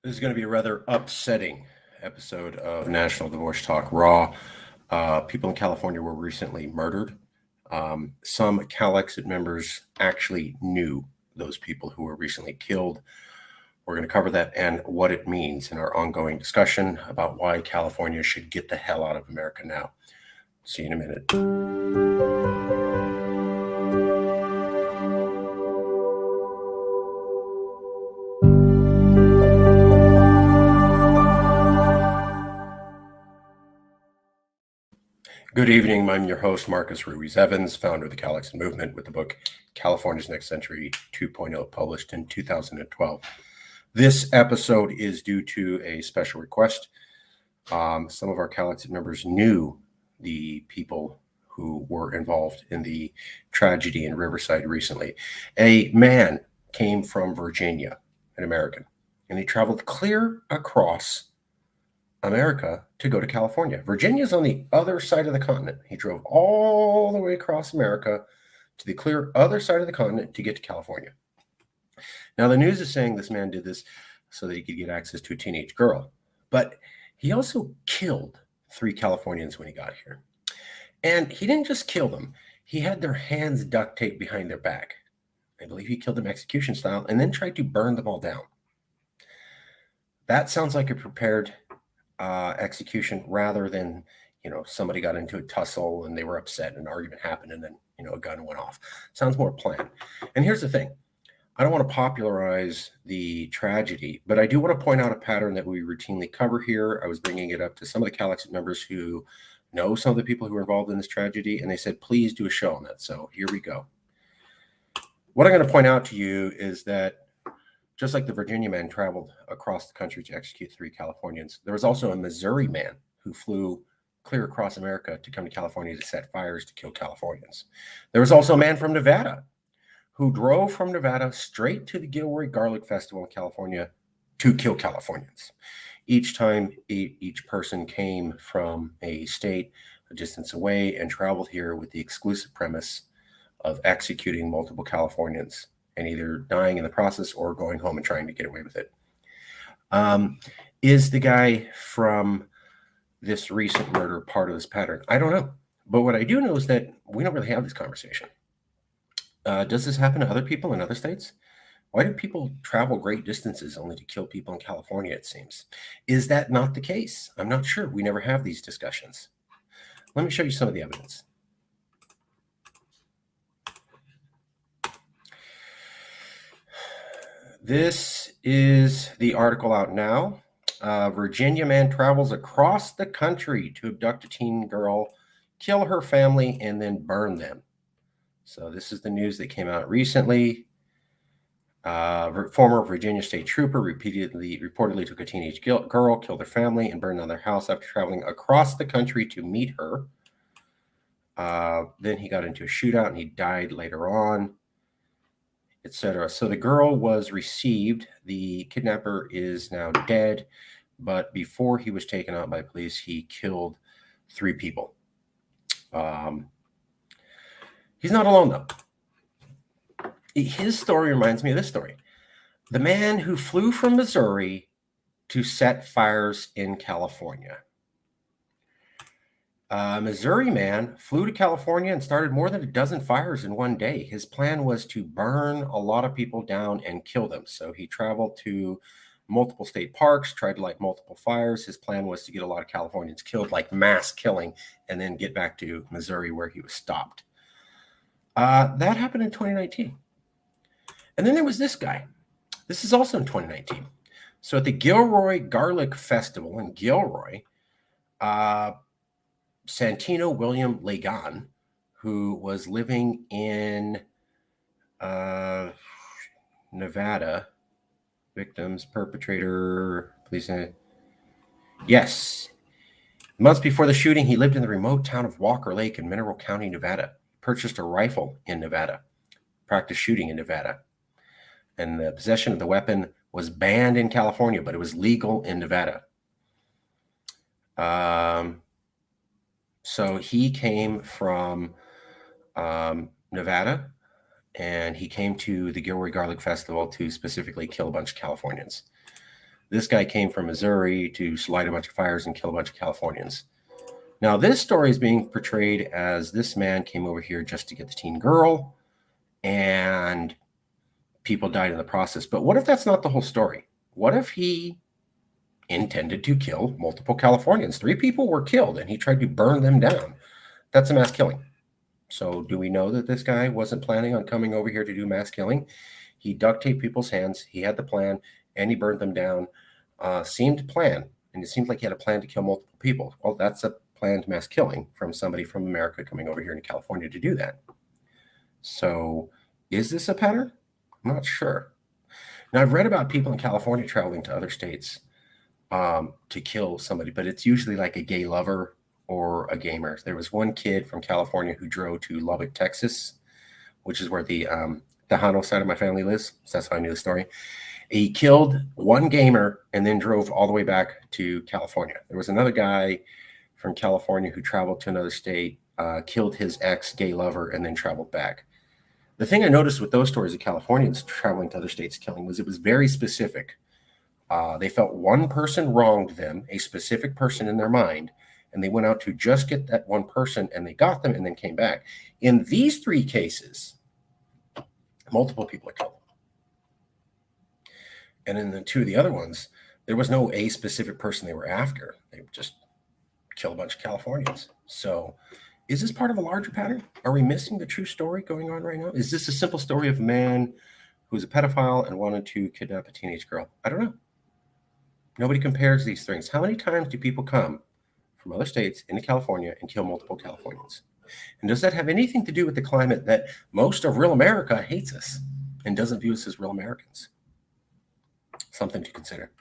This is going to be a rather upsetting episode of National Divorce Talk Raw. People in California were recently murdered. Some CalExit members actually knew those people who were recently killed. We're going to cover that and what it means in our ongoing discussion about why California should get the hell out of America now. See you in a minute. Good evening. I'm your host, Marcus Ruiz-Evans, founder of the CalExit movement, with the book California's Next Century 2.0, published in 2012. This episode is due to a special request. Some of our CalExit members knew the people who were involved in the tragedy in Riverside recently. A man came from Virginia, an American, and he traveled clear across America to go to California. Virginia is on the other side of the continent. He drove all the way across America to the clear other side of the continent to get to California. Now, the news is saying this man did this so that he could get access to a teenage girl, but he also killed 3 Californians when he got here. And he didn't just kill them. He had their hands duct taped behind their back. I believe he killed them execution style and then tried to burn them all down. That sounds like a prepared execution rather than, somebody got into a tussle and they were upset and an argument happened and then, a gun went off. Sounds more planned. And here's the thing. I don't want to popularize the tragedy, but I do want to point out a pattern that we routinely cover here. I was bringing it up to some of the CalExit members who know some of the people who were involved in this tragedy, and they said, please do a show on that. So here we go. What I'm going to point out to you is that just like the Virginia man traveled across the country to execute 3 Californians, there was also a Missouri man who flew clear across America to come to California to set fires to kill Californians. There was also a man from Nevada who drove from Nevada straight to the Gilroy Garlic Festival in California to kill Californians. Each time, each person came from a state a distance away and traveled here with the exclusive premise of executing multiple Californians and either dying in the process or going home and trying to get away with it. Is the guy from this recent murder part of this pattern? I don't know. But what I do know is that we don't really have this conversation. Does this happen to other people in other states? Why do people travel great distances only to kill people in California, it seems? Is that not the case? I'm not sure. We never have these discussions. Let me show you some of the evidence. This is the article out now. Virginia man travels across the country to abduct a teen girl, kill her family, and then burn them. So this is the news that came out recently. Former Virginia state trooper reportedly took a teenage girl, killed her family, and burned down their house after traveling across the country to meet her. Then he got into a shootout and he died later on, etc. So the girl was received. The kidnapper is now dead, but before he was taken out by police, he killed 3 people. He's not alone, though. His story reminds me of this story. The man who flew from Missouri to set fires in California. Missouri man flew to California and started more than a dozen fires in one day. His plan was to burn a lot of people down and kill them. So he traveled to multiple state parks, tried to light multiple fires. His plan was to get a lot of Californians killed, like mass killing, and then get back to Missouri where he was stopped. That happened in 2019. And then there was this guy. This is also in 2019. So at the Gilroy Garlic Festival in Gilroy, Santino William Lagan, who was living in Nevada, victims, perpetrator, police. Yes. Months before the shooting, he lived in the remote town of Walker Lake in Mineral County, Nevada. Purchased a rifle in Nevada, practiced shooting in Nevada. And the possession of the weapon was banned in California, but it was legal in Nevada. So he came from Nevada, and he came to the Gilroy Garlic Festival to specifically kill a bunch of Californians. This guy came from Missouri to light a bunch of fires and kill a bunch of Californians. Now, this story is being portrayed as this man came over here just to get the teen girl, and people died in the process. But what if that's not the whole story? What if he intended to kill multiple Californians? 3 people were killed, and he tried to burn them down. That's a mass killing. So do we know that this guy wasn't planning on coming over here to do mass killing? He duct taped people's hands. He had the plan, and he burned them down. Seemed to plan, and it seemed like he had a plan to kill multiple people. Well, that's a planned mass killing from somebody from America coming over here to California to do that. So is this a pattern? I'm not sure. Now, I've read about people in California traveling to other states to kill somebody, but it's usually like a gay lover or a gamer. There was one kid from California who drove to Lubbock, Texas, which is where the Tejano side of my family lives. So that's how I knew the story. He killed one gamer and then drove all the way back to California. There was another guy from California who traveled to another state, killed his ex-gay lover, and then traveled back. The thing I noticed with those stories of Californians traveling to other states killing was it was very specific. They felt one person wronged them, a specific person in their mind, and they went out to just get that one person, and they got them and then came back. In these 3 cases, multiple people are killed. And in the 2 of the other ones, there was no a specific person they were after. They just killed a bunch of Californians. So is this part of a larger pattern? Are we missing the true story going on right now? Is this a simple story of a man who's a pedophile and wanted to kidnap a teenage girl? I don't know. Nobody compares these things. How many times do people come from other states into California and kill multiple Californians? And does that have anything to do with the climate that most of real America hates us and doesn't view us as real Americans? Something to consider.